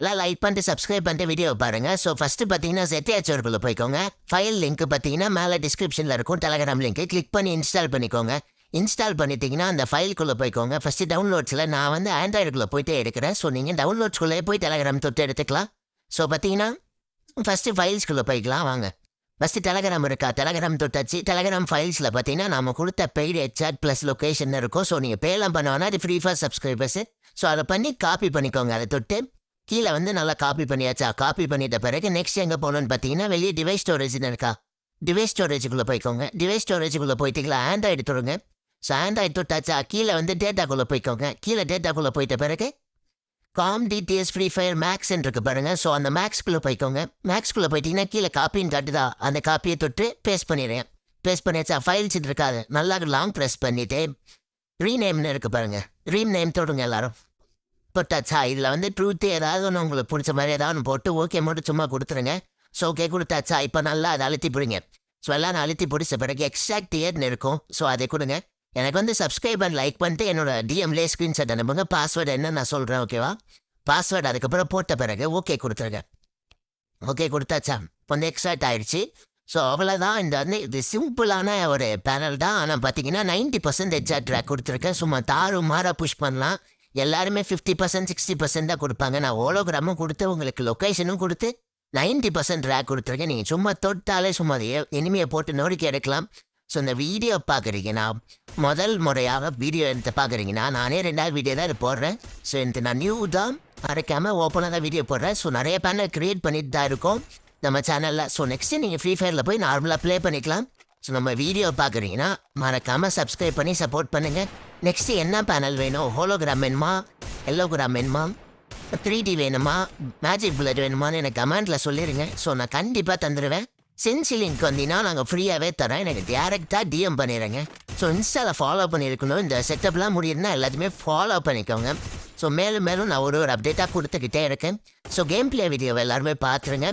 எல்லாம் லைக் பண்ணிட்டு சப்ஸ்கிரைப் பண்ணிட்டு வீடியோ பாருங்க. ஸோ ஃபஸ்ட்டு பார்த்தீங்கன்னா ZTHR போய்க்கோங்க. ஃபைல் லிங்க் பார்த்தீங்கன்னா மேலே டிஸ்கிரிப்ஷனில் இருக்கும். டெலகிராம் லிங்க் கிளிக் பண்ணி இன்ஸ்டால் பண்ணிக்கோங்க. இன்ஸ்டால் பண்ணிட்டீங்கன்னா அந்த ஃபைல்குள்ளே போய்க்கோங்க. ஃபஸ்ட்டு டவுன்லோட்ஸில் நான் வந்து ஆண்ட்ராய்டுக்குள்ளே போயிட்டே இருக்கிறேன். ஸோ நீங்கள் டவுன்லோட்ஸ்குள்ளே போய் டெலகிராம் தொட்டு எடுத்துக்கலாம். ஸோ பார்த்தீங்கன்னா ஃபஸ்ட்டு ஃபைல்ஸ்குள்ளே போய்க்கலாம் வாங்க. ஃபஸ்ட்டு டெலகிராம் இருக்கா? டெலகிராம் தொட்டாச்சு. டெலகிராம் ஃபைல்ஸில் பார்த்தீங்கன்னா நம்ம கொடுத்த பெய்டு ஹெட்சாட் ப்ளஸ் லொக்கேஷன் இருக்கும். ஸோ நீங்கள் பேலாம் பண்ணுவானா அது ஃப்ரீ ஃபார் சப்ஸ்கிரைபர்ஸு. ஸோ அதை பண்ணி காப்பி பண்ணிக்கோங்க. அதை தொட்டு கீழே வந்து நல்லா காப்பி பண்ணியாச்சா? காப்பி பண்ணிட்ட பிறகு நெக்ஸ்ட் எங்கே போகணுன்னு பார்த்தீங்கன்னா வெளியே டிவைஸ் ஸ்டோரேஜ்னு இருக்கா? டிவைஸ் ஸ்டோரேஜுக்குள்ளே போய்க்கோங்க. டிவைஸ் ஸ்டோரேஜுக்குள்ளே போயிட்டீங்களா? ஆண்ட்ராய்டு தொடுங்க. ஸோ ஆண்ட்ராய்டு தொட்டாச்சா? கீழே வந்து டேட்டாக்குள்ளே போய்க்கோங்க. கீழே டேட்டாக்குள்ளே போயிட்ட பிறகு காம் டிடிஎஸ் ஃப்ரீ ஃபயர் மேக்ஸ்ன்னு இருக்கு பாருங்கள். ஸோ அந்த மேக்ஸ்குள்ளே போய்க்கோங்க. மேக்ஸ்குள்ளே போயிட்டீங்கன்னா கீழே காப்பின்னு காட்டுதா? அந்த காப்பியை தொட்டு பேஸ்ட் பண்ணிடுறேன். பேஸ்ட் பண்ணியாச்சா? ஃபைல்ஸ் இருக்காது. நல்லா லாங் ப்ரெஸ் பண்ணிவிட்டு ரீநேம்னு இருக்கு பாருங்கள். ரீநேம் தொடுங்க எல்லாரும். போட்டாச்சா? இதில் வந்து ட்ரூத்து ஏதாவது ஒன்று உங்களுக்கு பிடிச்ச மாதிரி ஏதாவது ஒன்று போட்டு ஓகே மட்டும் சும்மா கொடுத்துருங்க. ஸோ ஓகே கொடுத்தாச்சா? இப்போ நல்லா அதை அழுத்தி பிடிங்க. ஸோ எல்லாம் நான் அழுத்தி பிடிச்ச பிறகு எக்ஸாக்ட் இயர்னு இருக்கும். ஸோ அதை கொடுங்க. எனக்கு வந்து சப்ஸ்கிரைப் பண்ணி லைக் பண்ணிட்டு என்னோட டிஎம்லேயே ஸ்க்ரீன்ஷாட் அனுப்புங்க. பாஸ்வேர்டு என்ன நான் சொல்கிறேன் ஓகேவா? பாஸ்வேர்டு அதுக்கப்புறம் போட்ட பிறகு ஓகே கொடுத்துருங்க. ஓகே கொடுத்தாச்சா? வந்து எக்ஸாக்ட் ஆயிடுச்சு. ஸோ அவ்வளோதான். இந்த வந்து இது சிம்பிளான ஒரு பேனல் தான். ஆனால் பார்த்தீங்கன்னா 90% ஹெட்சாட் ட்ராக் கொடுத்துருக்கேன். சும்மா தாறு மாறாக புஷ் பண்ணலாம். எல்லாருமே 50% 60% தான் கொடுப்பாங்க. நான் ஹோலோகிராமும் கொடுத்து உங்களுக்கு லொக்கேஷனும் கொடுத்து 90% ரேக் கொடுத்துருக்கேன். நீங்கள் சும்மா தொட்டாலே சும்மா இனிமையை போட்டு நோடிக்க எடுக்கலாம். ஸோ இந்த வீடியோ பார்க்குறீங்கன்னா முதல் முறையாக வீடியோ எடுத்து பார்க்குறீங்கன்னா நானே 2வது வீடியோ தான் இது போடுறேன். ஸோ எனக்கு நான் நியூ தான் மறக்காமல் ஓப்பனாக தான் வீடியோ போடுறேன். ஸோ நிறைய பேனல் க்ரியேட் பண்ணிட்டு தான் இருக்கோம் நம்ம சேனலில். ஸோ நெக்ஸ்ட்டு நீங்கள் ஃப்ரீ ஃபயரில் போய் நார்மலாக ப்ளே பண்ணிக்கலாம். ஸோ நம்ம வீடியோ பார்க்குறீங்கன்னா மறக்காமல் சப்ஸ்கிரைப் பண்ணி சப்போர்ட் பண்ணுங்கள். நெக்ஸ்ட்டு என்ன பேனல் வேணும்? ஹோலோகிராம் வேணுமா? எல்லோகிராம் வேணுமா? 3D வேணுமா? மேஜிக் புல்லட் வேணுமான்னு எனக்கு கமெண்ட்டில் சொல்லிடுங்க. ஸோ நான் கண்டிப்பாக தந்துடுவேன். சென்சி லிங்க் வந்தீங்கன்னா நாங்கள் ஃப்ரீயாகவே தரேன். எனக்கு டேரெக்டாக டிஎம் பண்ணிடுறேங்க. ஸோ இன்ஸ்டாவில் ஃபாலோ பண்ணியிருக்கணும். இந்த செட்டப்லாம் முடியுதுன்னா எல்லாத்தையுமே ஃபாலோ பண்ணிக்கோங்க. ஸோ மேலும் மேலும் நான் ஒரு அப்டேட்டாக கொடுத்துக்கிட்டே இருக்கேன். ஸோ கேம் பிளே வீடியோவை எல்லாருமே பார்த்துருங்க.